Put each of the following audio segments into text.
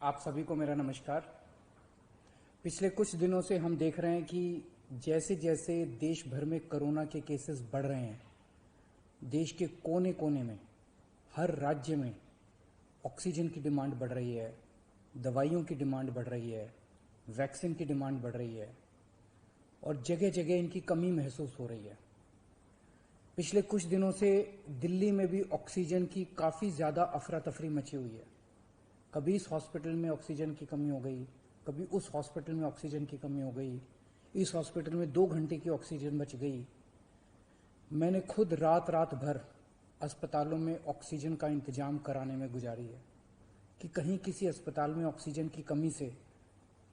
आप सभी को मेरा नमस्कार। पिछले कुछ दिनों से हम देख रहे हैं कि जैसे जैसे देश भर में कोरोना के केसेस बढ़ रहे हैं, देश के कोने कोने में, हर राज्य में ऑक्सीजन की डिमांड बढ़ रही है, दवाइयों की डिमांड बढ़ रही है, वैक्सीन की डिमांड बढ़ रही है और जगह जगह इनकी कमी महसूस हो रही है। पिछले कुछ दिनों से दिल्ली में भी ऑक्सीजन की काफ़ी ज़्यादा अफरा तफरी मची हुई है। कभी इस हॉस्पिटल में ऑक्सीजन की कमी हो गई, कभी उस हॉस्पिटल में ऑक्सीजन की कमी हो गई, इस हॉस्पिटल में 2 घंटे की ऑक्सीजन बच गई। मैंने खुद रात रात भर अस्पतालों में ऑक्सीजन का इंतजाम कराने में गुजारी है कि कहीं किसी अस्पताल में ऑक्सीजन की कमी से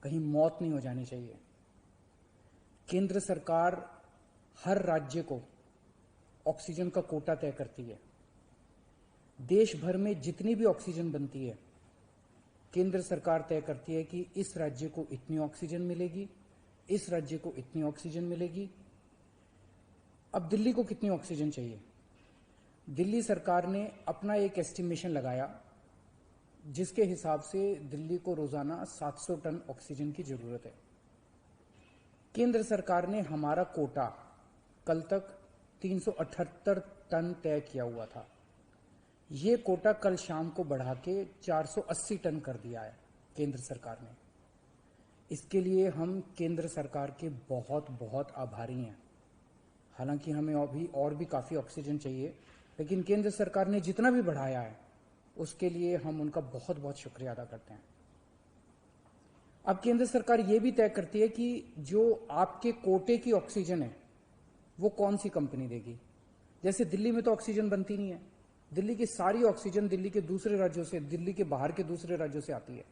कहीं मौत नहीं हो जानी चाहिए। केंद्र सरकार हर राज्य को ऑक्सीजन का कोटा तय करती है। देश भर में जितनी भी ऑक्सीजन बनती है, केंद्र सरकार तय करती है कि इस राज्य को इतनी ऑक्सीजन मिलेगी, इस राज्य को इतनी ऑक्सीजन मिलेगी। अब दिल्ली को कितनी ऑक्सीजन चाहिए? दिल्ली सरकार ने अपना एक एस्टिमेशन लगाया जिसके हिसाब से दिल्ली को रोजाना 700 टन ऑक्सीजन की जरूरत है। केंद्र सरकार ने हमारा कोटा कल तक 378 टन तय किया हुआ था। ये कोटा कल शाम को बढ़ा के 480 टन कर दिया है केंद्र सरकार ने। इसके लिए हम केंद्र सरकार के बहुत बहुत आभारी हैं। हालांकि हमें अभी और भी काफ़ी ऑक्सीजन चाहिए, लेकिन केंद्र सरकार ने जितना भी बढ़ाया है उसके लिए हम उनका बहुत बहुत शुक्रिया अदा करते हैं। अब केंद्र सरकार ये भी तय करती है कि जो आपके कोटे की ऑक्सीजन है वो कौन सी कंपनी देगी। जैसे दिल्ली में तो ऑक्सीजन बनती नहीं है, दिल्ली की सारी ऑक्सीजन दिल्ली के दूसरे राज्यों से, दिल्ली के बाहर के दूसरे राज्यों से आती है।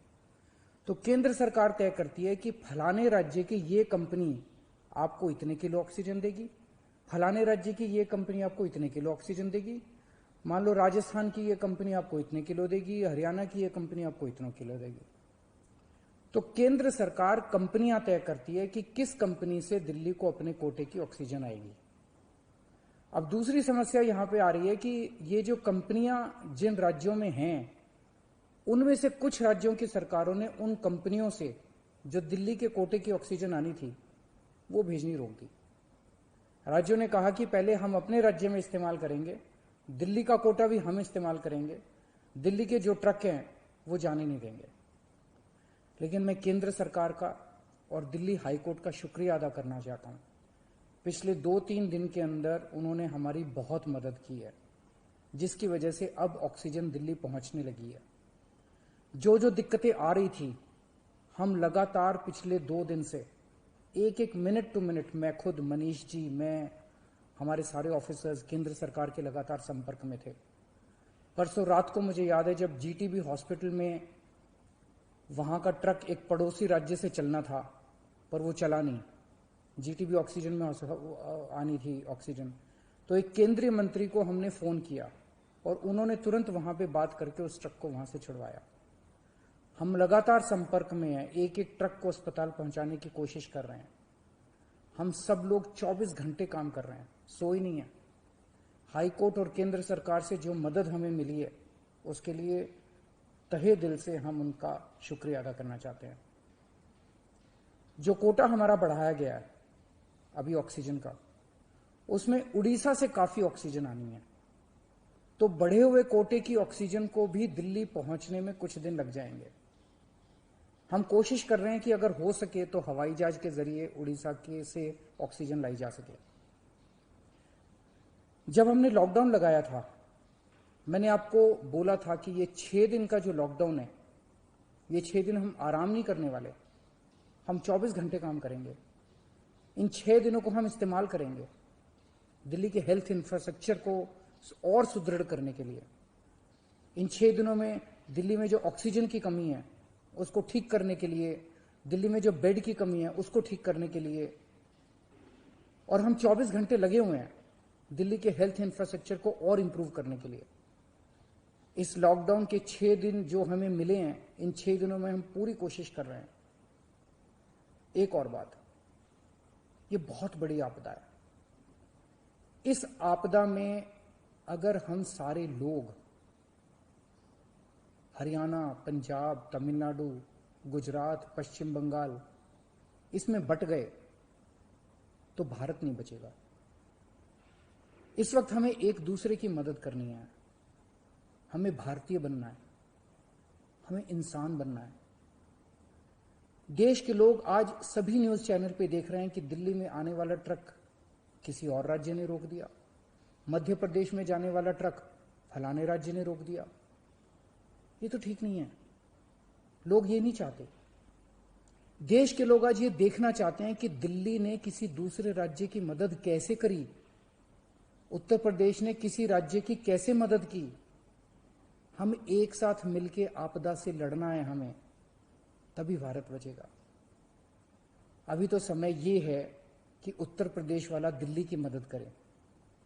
तो केंद्र सरकार तय करती है कि फलाने राज्य की ये कंपनी आपको इतने किलो ऑक्सीजन देगी, फलाने राज्य की ये कंपनी आपको इतने किलो ऑक्सीजन देगी। मान लो राजस्थान की ये कंपनी आपको इतने किलो देगी, हरियाणा की ये कंपनी आपको इतने किलो देगी। तो केंद्र सरकार कंपनियां तय करती है कि किस कंपनी से दिल्ली को अपने कोटे की ऑक्सीजन आएगी। अब दूसरी समस्या यहां पे आ रही है कि ये जो कंपनियां जिन राज्यों में हैं, उनमें से कुछ राज्यों की सरकारों ने उन कंपनियों से जो दिल्ली के कोटे की ऑक्सीजन आनी थी वो भेजनी रोक दी। राज्यों ने कहा कि पहले हम अपने राज्य में इस्तेमाल करेंगे, दिल्ली का कोटा भी हम इस्तेमाल करेंगे, दिल्ली के जो ट्रक हैं वो जाने नहीं देंगे। लेकिन मैं केंद्र सरकार का और दिल्ली हाईकोर्ट का शुक्रिया अदा करना चाहता हूं। पिछले 2-3 दिन के अंदर उन्होंने हमारी बहुत मदद की है, जिसकी वजह से अब ऑक्सीजन दिल्ली पहुंचने लगी है। जो जो दिक्कतें आ रही थी, हम लगातार पिछले 2 दिन से एक एक मिनट टू मिनट, मैं खुद, मनीष जी, मैं, हमारे सारे ऑफिसर्स केंद्र सरकार के लगातार संपर्क में थे। परसों रात को मुझे याद है जब जीटीबी हॉस्पिटल में वहां का ट्रक एक पड़ोसी राज्य से चलना था पर वो चला नहीं, जीटीबी ऑक्सीजन में आनी थी ऑक्सीजन, तो एक केंद्रीय मंत्री को हमने फोन किया और उन्होंने तुरंत वहां पे बात करके उस ट्रक को वहां से छुड़वाया। हम लगातार संपर्क में हैं, एक एक ट्रक को अस्पताल पहुंचाने की कोशिश कर रहे हैं। हम सब लोग 24 घंटे काम कर रहे हैं, सोई नहीं है। हाईकोर्ट और केंद्र सरकार से जो मदद हमें मिली है उसके लिए तहे दिल से हम उनका शुक्रिया अदा करना चाहते हैं। जो कोटा हमारा बढ़ाया गया है अभी ऑक्सीजन का, उसमें उड़ीसा से काफी ऑक्सीजन आनी है, तो बढ़े हुए कोटे की ऑक्सीजन को भी दिल्ली पहुंचने में कुछ दिन लग जाएंगे। हम कोशिश कर रहे हैं कि अगर हो सके तो हवाई जहाज के जरिए उड़ीसा के से ऑक्सीजन लाई जा सके। जब हमने लॉकडाउन लगाया था, मैंने आपको बोला था कि ये 6 दिन का जो लॉकडाउन है, ये 6 दिन हम आराम नहीं करने वाले, हम 24 घंटे काम करेंगे। इन 6 दिनों को हम इस्तेमाल करेंगे दिल्ली के हेल्थ इंफ्रास्ट्रक्चर को और सुदृढ़ करने के लिए। इन 6 दिनों में दिल्ली में जो ऑक्सीजन की कमी है उसको ठीक करने के लिए, दिल्ली में जो बेड की कमी है उसको ठीक करने के लिए, और हम 24 घंटे लगे हुए हैं दिल्ली के हेल्थ इंफ्रास्ट्रक्चर को और इंप्रूव करने के लिए। इस लॉकडाउन के 6 दिन जो हमें मिले हैं, इन 6 दिनों में हम पूरी कोशिश कर रहे हैं। एक और बात, ये बहुत बड़ी आपदा है। इस आपदा में अगर हम सारे लोग हरियाणा, पंजाब, तमिलनाडु, गुजरात, पश्चिम बंगाल इसमें बट गए तो भारत नहीं बचेगा। इस वक्त हमें एक दूसरे की मदद करनी है। हमें भारतीय बनना है, हमें इंसान बनना है। देश के लोग आज सभी न्यूज चैनल पे देख रहे हैं कि दिल्ली में आने वाला ट्रक किसी और राज्य ने रोक दिया, मध्य प्रदेश में जाने वाला ट्रक फलाने राज्य ने रोक दिया। ये तो ठीक नहीं है। लोग ये नहीं चाहते। देश के लोग आज ये देखना चाहते हैं कि दिल्ली ने किसी दूसरे राज्य की मदद कैसे करी, उत्तर प्रदेश ने किसी राज्य की कैसे मदद की। हम एक साथ मिलकर आपदा से लड़ना है हमें, तभी भारत बचेगा। अभी तो समय ये है कि उत्तर प्रदेश वाला दिल्ली की मदद करे,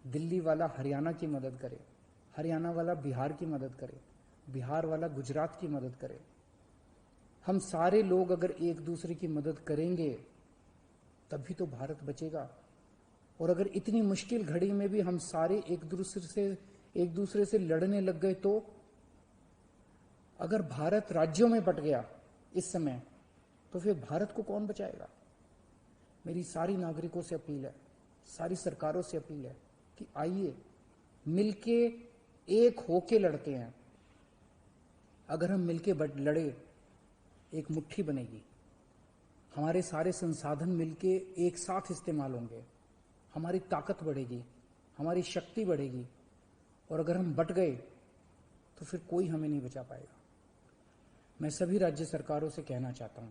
दिल्ली वाला हरियाणा की मदद करे, हरियाणा वाला बिहार की मदद करे, बिहार वाला गुजरात की मदद करे। हम सारे लोग अगर एक दूसरे की मदद करेंगे तभी तो भारत बचेगा। और अगर इतनी मुश्किल घड़ी में भी हम सारे एक दूसरे से लड़ने लग गए तो अगर भारत राज्यों में बट गया इस समय तो फिर भारत को कौन बचाएगा। मेरी सारी नागरिकों से अपील है, सारी सरकारों से अपील है कि आइए मिलके एक होके लड़ते हैं। अगर हम मिलके लड़े एक मुट्ठी बनेगी, हमारे सारे संसाधन मिलके एक साथ इस्तेमाल होंगे, हमारी ताकत बढ़ेगी, हमारी शक्ति बढ़ेगी। और अगर हम बट गए तो फिर कोई हमें नहीं बचा पाएगा। मैं सभी राज्य सरकारों से कहना चाहता हूं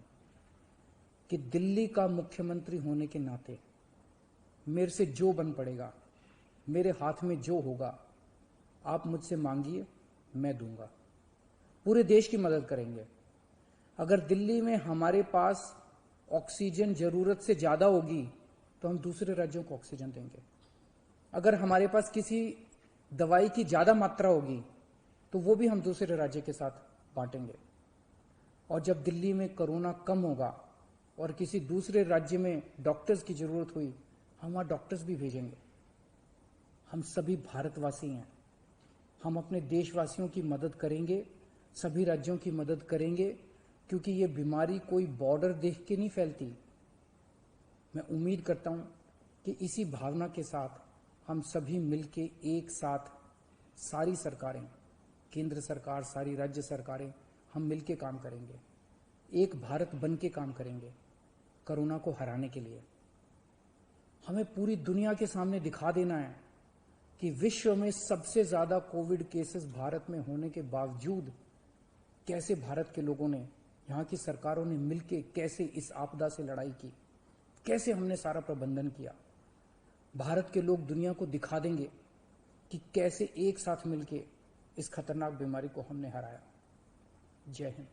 कि दिल्ली का मुख्यमंत्री होने के नाते मेरे से जो बन पड़ेगा, मेरे हाथ में जो होगा, आप मुझसे मांगिए, मैं दूंगा। पूरे देश की मदद करेंगे। अगर दिल्ली में हमारे पास ऑक्सीजन जरूरत से ज्यादा होगी तो हम दूसरे राज्यों को ऑक्सीजन देंगे। अगर हमारे पास किसी दवाई की ज्यादा मात्रा होगी तो वो भी हम दूसरे राज्य के साथ बांटेंगे। और जब दिल्ली में कोरोना कम होगा और किसी दूसरे राज्य में डॉक्टर्स की जरूरत हुई, हम वहां डॉक्टर्स भी भेजेंगे। हम सभी भारतवासी हैं, हम अपने देशवासियों की मदद करेंगे, सभी राज्यों की मदद करेंगे, क्योंकि ये बीमारी कोई बॉर्डर देख के नहीं फैलती। मैं उम्मीद करता हूं कि इसी भावना के साथ हम सभी मिलके एक साथ, सारी सरकारें, केंद्र सरकार, सारी राज्य सरकारें, हम मिलके काम करेंगे, एक भारत बन के काम करेंगे कोरोना को हराने के लिए। हमें पूरी दुनिया के सामने दिखा देना है कि विश्व में सबसे ज्यादा कोविड केसेस भारत में होने के बावजूद कैसे भारत के लोगों ने, यहाँ की सरकारों ने मिलके कैसे इस आपदा से लड़ाई की, कैसे हमने सारा प्रबंधन किया। भारत के लोग दुनिया को दिखा देंगे कि कैसे एक साथ मिलके इस खतरनाक बीमारी को हमने हराया। जय हिंद।